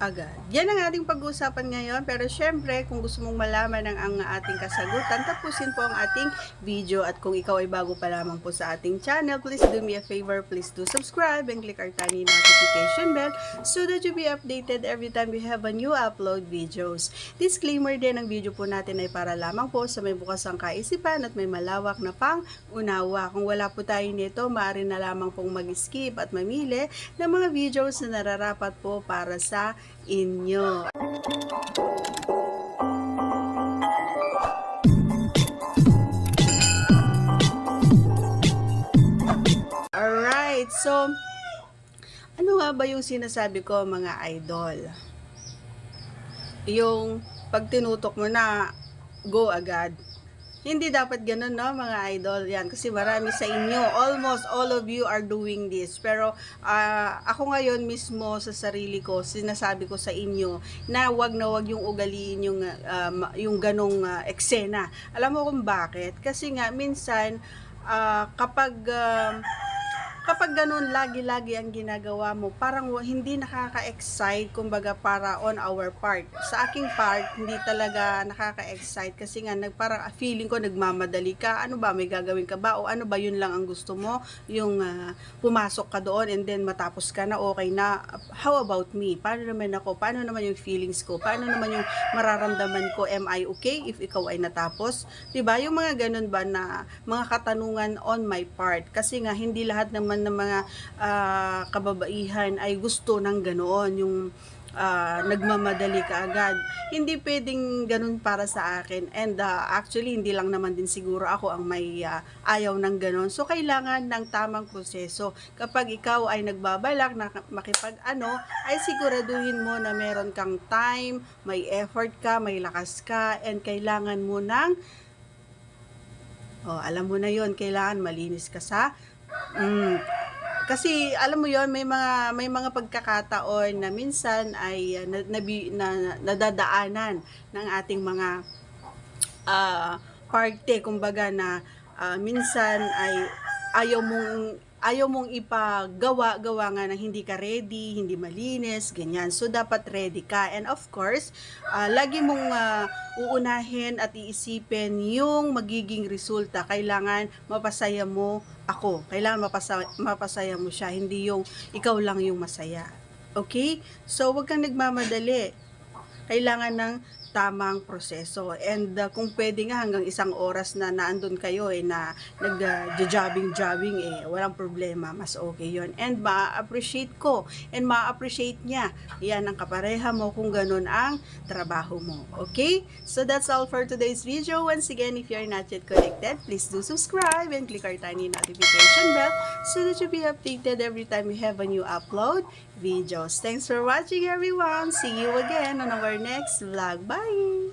agad. Yan ang ating pag-uusapan ngayon, pero syempre kung gusto mong malaman ang ating kasagutan, tapusin po ang ating video. At kung ikaw ay bago pa lamang po sa ating channel, please do me a favor, please do subscribe and click our tiny notification bell so that you'll be updated every time we have a new upload videos. Disclaimer din, ang video po natin ay para lamang po sa may bukas ang kaisipan at may malawak na pang-unawa. Kung wala po tayo nito, maaari na lamang pong mag-skip at mamili ng mga videos na nararapat po para sa inyo. Alright, so ano nga ba yung sinasabi ko, mga idol? Yung pag tinutok mo na, go agad. Hindi dapat ganun, no, mga idol. Yan, kasi marami sa inyo, almost all of you are doing this. Pero ako ngayon mismo sa sarili ko, sinasabi ko sa inyo na wag yung ugaliin yung ganong eksena. Alam mo kung bakit? Kasi nga minsan kapag ganun lagi-lagi ang ginagawa mo, parang hindi nakaka-excite, kumbaga para on our part. Sa aking part, hindi talaga nakaka-excite kasi nga parang feeling ko nagmamadali ka. Ano ba, may gagawin ka ba? O ano ba, yun lang ang gusto mo? Yung pumasok ka doon and then matapos ka na, okay na. How about me? Paano naman ako? Paano naman yung feelings ko? Paano naman yung mararamdaman ko? Am I okay if ikaw ay natapos? Diba? Yung mga ganun ba na mga katanungan on my part. Kasi nga, hindi lahat naman ng mga kababaihan ay gusto ng ganoon, yung nagmamadali ka agad. Hindi pwedeng ganun para sa akin, and actually hindi lang naman din siguro ako ang may ayaw ng ganun. So kailangan ng tamang proseso. Kapag ikaw ay nagbabalak na makipag-ano, ay siguraduhin mo na meron kang time, may effort ka, may lakas ka, and kailangan mo ng alam mo na yon, kailangan malinis ka sa kasi alam mo yon, may mga pagkakataon na minsan ay nadadaanan ng ating mga parte, kumbaga na minsan ay ayaw mong ipagawa nga na hindi ka ready, hindi malinis, ganyan. So, dapat ready ka. And of course, lagi mong uunahin at iisipin yung magiging resulta. Kailangan mapasaya mo ako. Kailangan mapasaya mo siya, hindi yung ikaw lang yung masaya. Okay? So, wag kang nagmamadali. Kailangan ng tamang proseso. And kung pwede nga hanggang 1 oras na naandun kayo na nag-jobbing, walang problema, mas okay yon. And ma-appreciate ko and ma-appreciate niya. Yan ang kapareha mo kung ganun ang trabaho mo. Okay? So that's all for today's video. Once again, if you're not yet connected, please do subscribe and click our tiny notification bell so that you'll be updated every time we have a new upload videos. Thanks for watching, everyone. See you again on our next vlog. Bye!